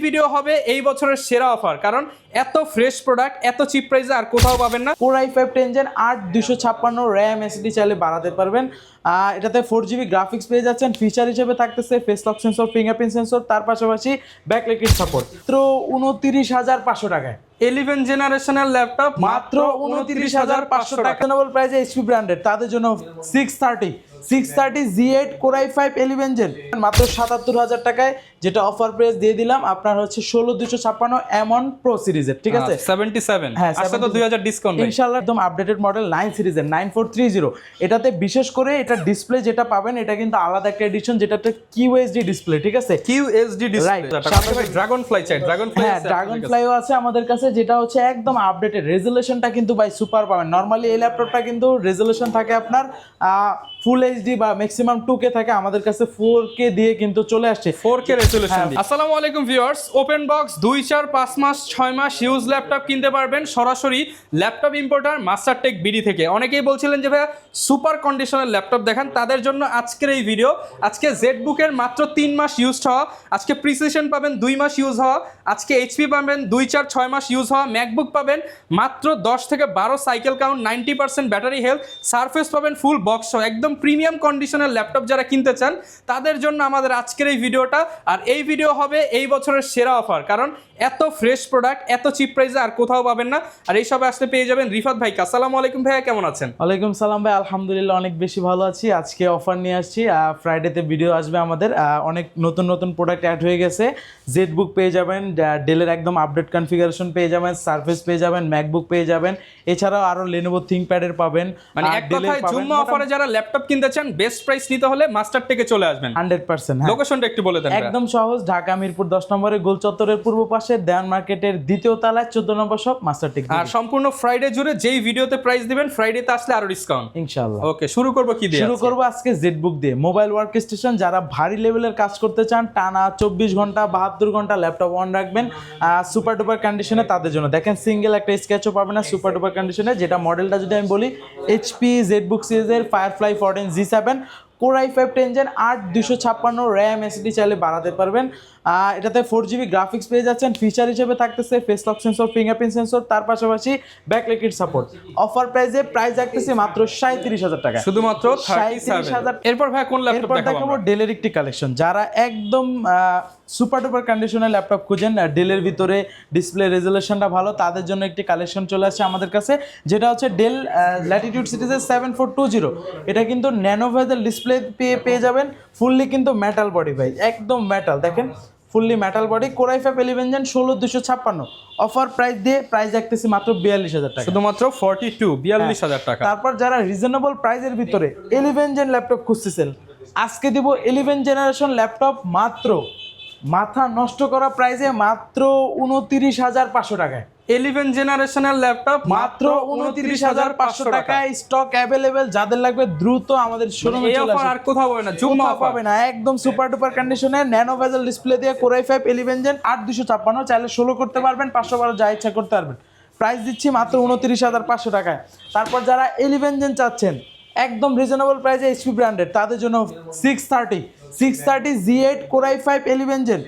Video হবে এই বছরের সেরা অফার, কারণ এত ফ্রেশ প্রোডাক্ট এত চিপ প্রাইসে আর কোথাও পাবেন না। Core i5 10 Gen 8 256 RAM SSD চাইলে বাড়াতে পারবেন। এটাতে 4GB গ্রাফিক্স পেয়ে যাচ্ছেন। ফিচার হিসেবে থাকতেছে face lock sensor, fingerprint sensor, তার পাশাপাশি ব্যাকলাইট সাপোর্ট। মাত্র 29,500 টাকায় 11 জেনারেশনের ল্যাপটপ মাত্র 29,500 টাকা। রিজনেবল প্রাইসে এইচপি ব্র্যান্ডের, তাদের জন্য 630 Z8 Core i5 11 Gen মাত্র 77,000 টাকায়, যেটা অফার প্রাইস দিয়ে দিলাম আপনার হচ্ছে 16,256 M1 Pro সিরিজের, ঠিক আছে 77। হ্যাঁ, আজকে তো 2000 ডিসকাউন্ট ইনশাআল্লাহ। একদম আপডেটেড মডেল 9 সিরিজের 9430। এটাতে বিশেষ করে এটা ডিসপ্লে যেটা পাবেন এটা কিন্তু আলাদা একটা এডিশন, যেটাতে QHD ডিসপ্লে, ঠিক আছে QHD ডিসপ্লে। সাথে ভাই ড্রাগনফ্লাই চাই, ড্রাগনফ্লাই হ্যাঁ ড্রাগনফ্লাইও আছে আমাদের কাছে, যেটা হচ্ছে একদম আপডেটেড। রেজোলিউশনটা কিন্তু ভাই সুপার পাবেন। নরমালি এই ল্যাপটপটা কিন্তু রেজোলিউশন থাকে আপনার ফুল এইচডি বা ম্যাক্সিমাম 2K থাকে, আমাদের কাছে 4K দিয়ে কিন্তু চলে আসছে, 4K রেজোলিউশন। আসসালামু আলাইকুম ভিউয়ার্স, ওপেন বক্স 2, 4, 5 মাস 6 মাস ইউজ ল্যাপটপ কিনতে পারবেন সরাসরি ল্যাপটপ ইম্পোর্টার মাস্টারটেক বিডি থেকে। অনেকেই বলছিলেন যে ভাইয়া সুপার কন্ডিশনের ল্যাপটপ দেখান, তাদের জন্য আজকের এই ভিডিও। আজকে জেডবুকের মাত্র 3 মাস ইউজ হওয়া, আজকে প্রিসিশন পাবেন 2 মাস ইউজ হওয়া, আজকে এইচপি পাবেন 2, 4, 6 মাস ইউজ হওয়া, ম্যাকবুক পাবেন মাত্র 10 থেকে 12 cycle count, 90% battery health, surface পাবেন ফুল বক্স সহ। একদম প্রিমিয়াম কন্ডিশনের ল্যাপটপ যারা কিনতে চান তাদের জন্য আমাদের আজকের এই ভিডিওটা। আর এই ভিডিও হবে এই বছরের সেরা অফার, কারণ এত ফ্রেশ প্রোডাক্ট এত চিপ প্রাইসে আর কোথাও পাবেন না। আর এই সবে আসলে পেয়ে যাবেন রিফাত ভাই। আসসালামু আলাইকুম ভাইয়া, কেমন আছেন? ওয়ালাইকুম সালাম ভাই, আলহামদুলিল্লাহ অনেক বেশি ভালো আছি। আজকে অফার নিয়ে আসছি, ফ্রাইডেতে ভিডিও আসবে আমাদের। অনেক নতুন নতুন প্রোডাক্ট অ্যাড হয়ে গেছে। জেডবুক পেয়ে যাবেন, ডেলের একদম আপডেট কনফিগারেশন পেয়ে যাবেন, সারফেস পেয়ে যাবেন, ম্যাকবুক পেয়ে যাবেন, এছাড়াও আরো লেনোভো থিংকপ্যাডের পাবেন। মানে এক কথায় জুম্মা অফারে যারা ল্যাপটপ কিনতে চান বেস্ট প্রাইস নিতে হলে মাস্টারটেকে চলে আসবেন 100%। লোকেশনটা একটু বলে দেন। একদম সহজ, ঢাকা মিরপুর 10 নম্বরে গোল চত্বরের পূর্ব পাশে দেওয়ান মার্কেটের দ্বিতীয় তলায় 14 নম্বর শপ মাস্টারটেক। আর সম্পূর্ণ ফ্রাইডে জুড়ে যেই ভিডিওতে প্রাইস দিবেন ফ্রাইডেতে আসলে আরো ডিসকাউন্ট ইনশাআল্লাহ। ওকে, শুরু করব কি দিয়ে? শুরু করব আজকে জেডবুক দিয়ে। মোবাইল ওয়ার্ক স্টেশন, যারা ভারী লেভেলের কাজ করতে চান, টানা 24 ঘন্টা 72 ঘন্টা ল্যাপটপ অন রাখবেন সুপার ডুপার কন্ডিশনে, তাদের জন্য দেখেন সিঙ্গেল একটা স্কেচও পাবেন না সুপার ডুপার কন্ডিশনে। যেটা মডেলটা যদি আমি বলি এইচপি জেডবুক সিরিজের firefly 14 G7 Core i5 10 Gen 8 256 RAM SSD চাইলে বাড়াতে পারবেন। এটাতে 4GB গ্রাফিক্স পেয়ে যাচ্ছেন। ফিচার হিসেবে থাকতেছে face lock sensor, fingerprint sensor, তার পাশাপাশি ব্যাকলাইট সাপোর্ট। অফার প্রাইস রাখতেছি মাত্র 37,000 টাকা, শুধুমাত্র 37,000। এরপর ভাই কোন ল্যাপটপ দেখাবো? ডেলের একটি কালেকশন। যারা একদম সুপার ডুপার কন্ডিশনের ল্যাপটপ খুঁজেন, ডেলের ভিতরে ডিসপ্লে রেজোলিউশনটা ভালো, তাদের জন্য একটি কালেকশন চলে আসছে আমাদের কাছে, যেটা হচ্ছে ডেল ল্যাটিটিউড সিরিজের 7420। এটা কিন্তু ন্যানো ভেজেল ডিসপ্লে পেয়ে যাবেন, ফুললি কিন্তু মেটাল বডি ভাই, একদম মেটাল, দেখেন fully metal body. Core i5 11 Gen 16,256 offer price দিয়ে প্রাইস রাখতেছি মাত্র 42,000 টাকা, শুধুমাত্র 42,000 টাকা। তারপর যারা রিজনেবল প্রাইসের ভিতরে 11 Gen ল্যাপটপ খুঁজতেছেন, আজকে দিব 11 জেনারেশন ল্যাপটপ মাত্র মাথা নষ্ট করা প্রাইসে মাত্র 29,500 টাকায়। 11 জেনারেশনের ল্যাপটপ মাত্র 29,500 টাকায় স্টক অ্যাভেলেবেল। যাদের লাগবে দ্রুত আমাদের শোরুমে চলে আসুন। আর কোথাও পাবে না, জুম্মা পাবে না, একদম সুপার ডুপার কন্ডিশনে ন্যানো ভেজেল ডিসপ্লে দিয়ে Core i5 11 Gen 8 256, চাইলে 16 করতে পারবেন, 512 যা ইচ্ছা করতে পারবেন। প্রাইস দিচ্ছি মাত্র 29,500 টাকায়। তারপর যারা 11 Gen চাচ্ছেন একদম রিজনেবল প্রাইসে এইচপি ব্র্যান্ডের, তাদের জন্য 630 Z8 Core i5 11 Gen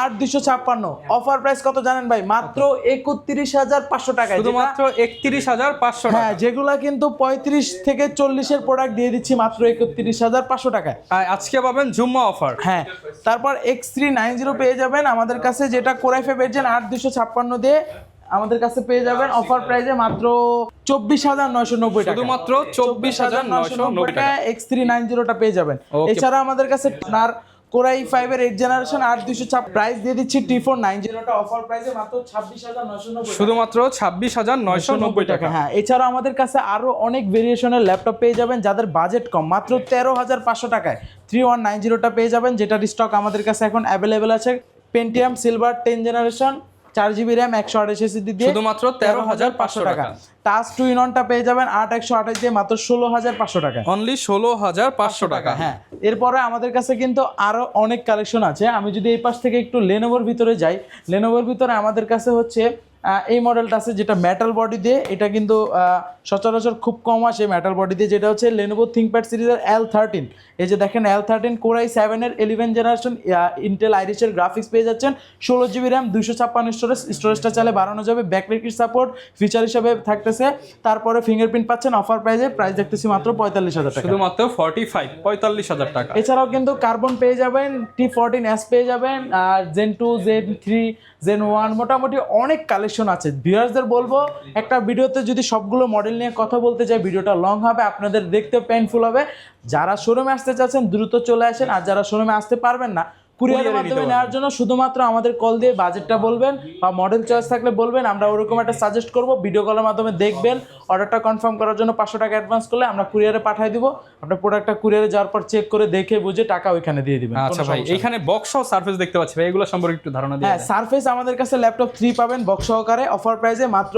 8 256 offer price কত জানেন ভাই? মাত্র 31,500 টাকায়, শুধুমাত্র 31,500 টাকা। হ্যাঁ, যেগুলা কিন্তু 35 থেকে 40 এর প্রোডাক্ট দিয়ে দিচ্ছি মাত্র 31,500 টাকায়। আজকে পাবেন জুম্মা অফার। হ্যাঁ, তারপর X390 পেয়ে যাবেন আমাদের কাছে, যেটা Core i5 Gen 8 256 দিয়ে আমাদের কাছে পেয়ে যাবেন অফার প্রাইসে মাত্র 24,990 টাকা, শুধুমাত্র 24,990 টাকা। X390টা পেয়ে যাবেন। এছাড়া আমাদের কাছে আর Core i5 এর 8 জেনারেশন 8 256 প্রাইস দিয়ে দিচ্ছি T490টা অফার প্রাইসে মাত্র 26,990, শুধুমাত্র 26,990 টাকা। হ্যাঁ, এছাড়া আমাদের কাছে আরো অনেক ভেরিয়েশনের ল্যাপটপ পেয়ে যাবেন যাদের বাজেট কম, মাত্র 13,500 টাকায় 3190টা পেয়ে যাবেন, যেটার স্টক আমাদের কাছে এখন অ্যাভেলেবেল আছে। Pentium silver 10 generation 4GB RAM 128 SSD দিয়ে শুধুমাত্র 13,500 টাকা। টাচ 2-in-1টা পেয়ে যাবেন 8/128 দিয়ে মাত্র 16,500 টাকা, অনলি 16,500 টাকা। হ্যাঁ, এরপরে আমাদের কাছে কিন্তু আরো অনেক কালেকশন আছে। আমি যদি এই পাশ থেকে একটু লেনোভোর ভিতরে যাই, লেনোভোর ভিতরে আমাদের কাছে হচ্ছে এই মডেলটা আছে, যেটা মেটাল বডি দিয়ে, এটা কিন্তু সচরাচর খুব কম আসে মেটাল বডি দিয়ে, যেটা হচ্ছে Lenovo ThinkPad সিরিজের L13। এই যে দেখেন L13 Core i7 এর 11 জেনারেশন ইন্টেল আইরিশের গ্রাফিক্স পেয়ে যাচ্ছেন, 16 GB র্যাম, 256 স্টোরেজটা চালে বাড়ানো যাবে, ব্যাকলিট সাপোর্ট ফিচার হিসেবে থাকতেছে। তারপরে ফিঙ্গারপ্রিন্ট পাচ্ছেন অফার প্রাইস দেখতেছি মাত্র 45,000 টাকা, শুধুমাত্র 45,000 টাকা। এছাড়াও কিন্তু কার্বন পেয়ে যাবেন, T14S পেয়ে যাবেন, আর Gen 2 Gen 3 Gen 1 মোটামুটি অনেক কালেকশন আছে। ভিউয়ার্সদের বলবো একটা ভিডিওতে যদি সবগুলো মডেল নিয়ে কথা বলতে যাই ভিডিওটা লং হবে, আপনাদের দেখতে পেইনফুল হবে। যারা শোরুমে আসতে চাচ্ছেন দ্রুত চলে আসেন, আর যারা শোরুমে আসতে পারবেন না কুরিয়ারের মাধ্যমে নেওয়ার জন্য শুধুমাত্র আমাদের কল দিয়ে বাজেটটা বলবেন বা মডেল চয়েস থাকলে বলবেন, আমরা ওরকম একটা সাজেস্ট করব। ভিডিও কলের মাধ্যমে দেখবেন, অর্ডারটা কনফার্ম করার জন্য 500 টাকা অ্যাডভান্স করলে আমরা কুরিয়ারে পাঠিয়ে দিব। আপনার প্রোডাক্টটা কুরিয়ারে যাওয়ার পর চেক করে দেখে বুঝে টাকা ওইখানে দিয়ে দিবেন। আচ্ছা ভাই, এখানে বক্স সহ সারফেস দেখতে পাচ্ছি ভাই, এগুলো সম্পর্কে একটু ধারণা দিন। হ্যাঁ, সারফেস আমাদের কাছে ল্যাপটপ 3 পাবেন বক্স সহকারে, অফার প্রাইসে মাত্র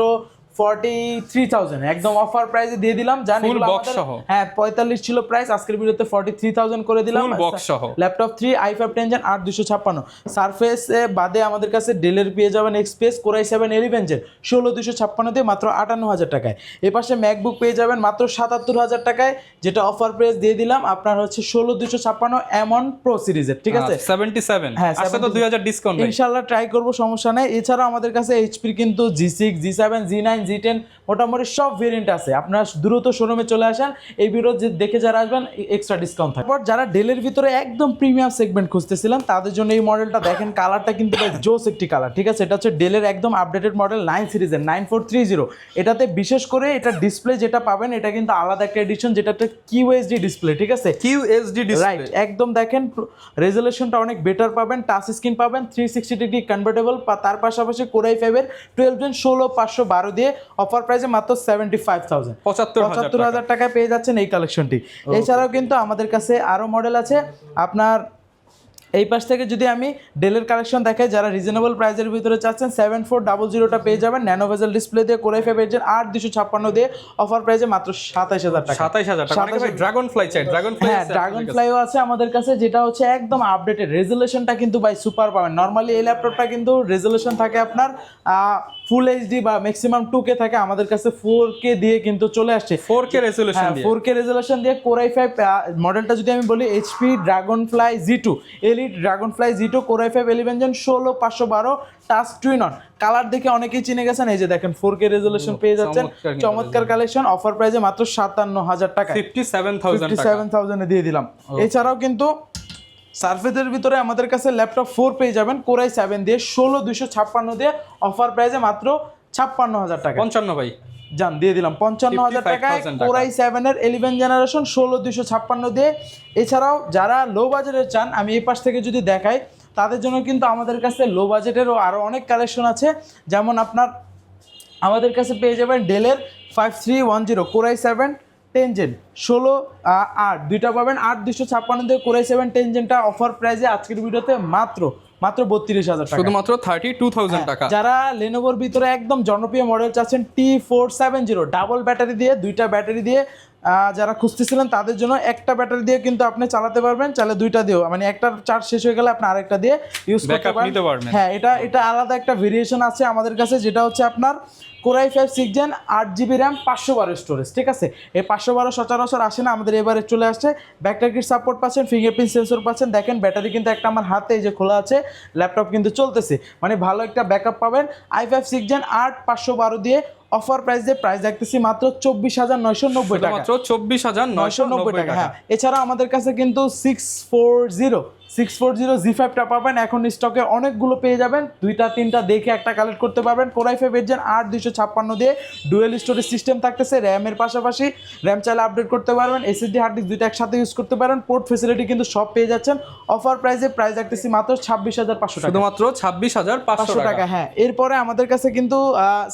43,000 একদম অফার প্রাইসে দিয়ে দিলাম। জানেন ফুল বক্স সহ, হ্যাঁ 45 ছিল প্রাইস, আজকের ভিডিওতে 43,000 করে দিলাম ফুল বক্স সহ। ল্যাপটপ 3 i5 10 Gen 8256 সারফেস বাদে আমাদের কাছে ডেলের পেয়ে যাবেন এক্সপ্রেস Core i7 11 Gen 16256 দিয়ে মাত্র 58,000 টাকায়। এই পাশে ম্যাকবুক পেয়ে যাবেন মাত্র 77,000 টাকায়, যেটা অফার প্রাইস দিয়ে দিলাম আপনার হচ্ছে 16256 M1 Pro সিরিজের, ঠিক আছে 77। হ্যাঁ, আজকে তো 2000 ডিসকাউন্ট ভাই, ইনশাআল্লাহ ট্রাই করব, সমস্যা নাই। এছাড়া আমাদের কাছে এইচপির কিন্তু G6 G7 G9 G10 মোটামুটি সব ভেরিয়েন্ট আছে। আপনারা দ্রুত শোরুমে চলে আসেন, এই ভিডিও দেখে যারা আসবেন এক্সট্রা ডিসকাউন্ট থাকবে। যারা ডেলের ভিতরে একদম প্রিমিয়াম সেগমেন্ট খুঁজতেছিলেন তাদের জন্য এই মডেলটা দেখেন, কালারটা কিন্তু জোস একটি কালার, ঠিক আছে। এটা হচ্ছে ডেলের একদম আপডেটেড মডেল 9 সিরিজের 9430। এটাতে বিশেষ করে এটা ডিসপ্লে যেটা পাবেন এটা কিন্তু আলাদা একটা এডিশন, যেটা একটা QHD ডিসপ্লে, ঠিক আছে QHD ডিসপ্লে, রাইট। একদম দেখেন রেজোলিউশনটা অনেক বেটার পাবেন, টাচ স্ক্রিন পাবেন, 360 ডিগ্রি কনভার্টেবল, তার পাশাপাশি Core i5 এর 12 Gen 16512 দিয়ে অফার প্রাইসে মাত্র 75,000 75,000 টাকায় পেয়ে যাচ্ছেন এই কালেকশনটি। এছাড়াও কিন্তু আমাদের কাছে আরো মডেল আছে। আপনার এই পাশ থেকে যদি আমি ডেলের কালেকশন দেখাই, যারা রিজনেবল প্রাইসের ভিতরে চাচ্ছেন 7400টা পেয়ে যাবেন ন্যানো ভেজেল ডিসপ্লে দিয়ে Core i5 Gen 8256 দিয়ে অফার প্রাইসে মাত্র 27,000 টাকা। 27,000 টাকা। মানে ভাই ড্রাগন ফ্লাই চাই, ড্রাগন ফ্লাই হ্যাঁ, ড্রাগন ফ্লাইও আছে আমাদের কাছে, যেটা হচ্ছে একদম আপডেটেড, রেজোলিউশনটা কিন্তু ভাই সুপার পাবেন। নরমালি এই ল্যাপটপটা কিন্তু রেজোলিউশন থাকে আপনার ফুল এইচডি বা ম্যাক্সিমাম 2K থাকে, আমাদের কাছে 4K দিয়ে কিন্তু চলে আসছে, 4K রেজোলিউশন দিয়ে, 4K রেজোলিউশন দিয়ে Core i5 মডেলটা যদি আমি বলি HP Dragonfly Z2 Elite Dragonfly Z2 Core i5 11 Gen 16512 touch twin on. Colour দেখে অনেকেই চিনে গেছেন, এই যে দেখেন 4K রেজোলিউশন পেয়ে যাচ্ছেন, চমৎকার কালেকশন, অফার প্রাইসে মাত্র 57,000 টাকা, 57,000 এ দিয়ে দিলাম। এছাড়াও কিন্তু সারফেসের ভিতরে আমাদের কাছে ল্যাপটপ 4 পেয়ে যাবেন Core i7 দিয়ে 16256 দিয়ে অফার প্রাইসে মাত্র 56,000 টাকা। 55 ভাই জান দিয়ে দিলাম 55,000 টাকায় Core i7 এর 11 জেনারেশন 16256 দিয়ে। এছাড়াও যারা লো বাজেটের চান, আমি এই পাশ থেকে যদি দেখাই, তাদের জন্য কিন্তু আমাদের কাছে লো বাজেটেরও আরও অনেক কালেকশন আছে। যেমন আপনার আমাদের কাছে পেয়ে যাবেন ডেলের 5310 Core i7 10 Gen 16/8 দুইটা পাবেন 8256 দিয়ে Core i7 10 Genটা অফার প্রাইসে আজকের ভিডিওতে মাত্র 32,000 টাকা, শুধুমাত্র 32,000 টাকা। যারা লেনোভোর ভিতরে একদম জনপ্রিয় মডেল চাচ্ছেন T470 ডাবল ব্যাটারি দিয়ে, দুইটা ব্যাটারি দিয়ে যারা খুঁজতেছিলেন তাদের জন্য, একটা ব্যাটারি দিয়ে কিন্তু আপনি চালাতে পারবেন, চাইলে দুইটা দিয়েও, মানে একটা চার্জ শেষ হয়ে গেলে আপনি আরেকটা দিয়ে ইউজ করতে পারবেন। হ্যাঁ, এটা আলাদা একটা ভেরিয়েশন আছে আমাদের কাছে, যেটা হচ্ছে আপনার Core i5 6 Gen 8GB RAM 512 storage, ঠিক আছে। এই 512 সচরাচর আসে না, আমাদের এবারে চলে আসছে। ব্যাকলাইট সাপোর্ট পাচ্ছেন, ফিঙ্গারপ্রিন্ট সেন্সর পাচ্ছেন। দেখেন ব্যাটারি কিন্তু একটা আমার হাতে এই যে খোলা আছে, ল্যাপটপ কিন্তু চলতেছে, মানে ভালো একটা ব্যাকআপ পাবেন। i5 6 Gen 8 512 দিয়ে অফার প্রাইস দিয়ে প্রাইস রাখতেছি মাত্র 24,990 টাকা, মাত্র 24,990 টাকা। হ্যাঁ, এছাড়া আমাদের কাছে কিন্তু 640 Z5টা পাবেন, এখন স্টকে অনেকগুলো পেয়ে যাবেন, দুইটা তিনটা দেখে একটা কালেক্ট করতে পারবেন। Core i5 Gen 8256 দিয়ে ডুয়েল স্টোরেজ সিস্টেম থাকতেছে, র্যামের পাশাপাশি র্যাম চাইলে আপডেট করতে পারবেন, SSD হার্ড ডিস্ক দুইটা একসাথে ইউজ করতে পারেন, পোর্ট ফ্যাসিলিটি কিন্তু সব পেয়ে যাচ্ছেন। অফার প্রাইসে প্রাইস রাখতেছি মাত্র 26,500 টাকা, শুধুমাত্র 26,500 টাকা। হ্যাঁ, এরপরে আমাদের কাছে কিন্তু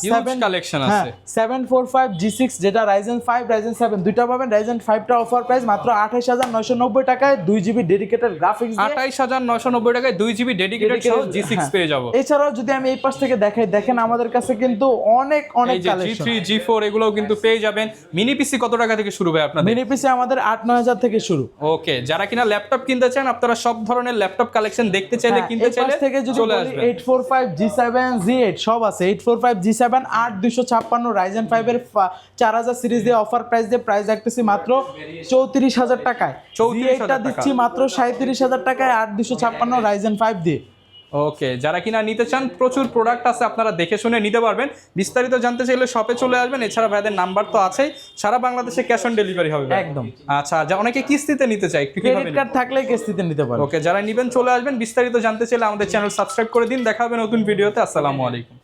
7 কালেকশন আছে, 745 G6 যেটা Ryzen 5 Ryzen 7 দুইটা পাবেন। Ryzen 5টা অফার প্রাইস মাত্র 28,990 টাকায়, 2GB ডেডিকেটেড গ্রাফিক্স দিয়ে 28990 টাকায় 2GB ডেডিকেটেড সহ G6 হ্যাঁ। পেয়ে যাব। এছাড়াও যদি আমি এই পাশ থেকে দেখাই, দেখেন আমাদের কাছে কিন্তু অনেক এই যে কালেকশন। G3 G4 এগুলোও কিন্তু পেয়ে যাবেন। মিনি পিসি কত টাকা থেকে শুরু ভাই আপনাদের? মিনি পিসি আমাদের 8-9 থেকে শুরু। ওকে, যারা কিনা ল্যাপটপ কিনতে চান, আপনারা সব ধরনের ল্যাপটপ কালেকশন দেখতে চাইলে, হ্যাঁ, কিনতে এই পাশ চাইলে থেকে যদি চলে বলি আসবেন। 845 G7 Z8 সব আছে। 845 G7 8256 Ryzen 5 এর 4000 সিরিজ দিয়ে অফার প্রাইস দিয়ে প্রাইস রাখতেছি মাত্র 34000 টাকায়। 34,000 Z8 টা দিচ্ছি মাত্র 37000 টাকায় 8256 Ryzen 5 দিয়ে। ওকে, যারা কিনা নিতে চান, প্রচুর প্রোডাক্ট আছে, আপনারা দেখে শুনে নিতে পারবেন। বিস্তারিত জানতে চাইলে শপে চলে আসবেন। এছাড়া ভাইদের নাম্বার তো আছেই, সারা বাংলাদেশে ক্যাশ অন ডেলিভারি হবে ভাই। একদম। আচ্ছা, যা অনেকে কিস্তিতে নিতে চায়, একটু কিভাবে ক্রেডিট কার্ড থাকলে কিস্তিতে নিতে পারবেন। ওকে, যারা নিবেন চলে আসবেন। বিস্তারিত জানতে চাইলে আমাদের চ্যানেল সাবস্ক্রাইব করে দিন। দেখা হবে নতুন ভিডিওতে। আসসালামু আলাইকুম।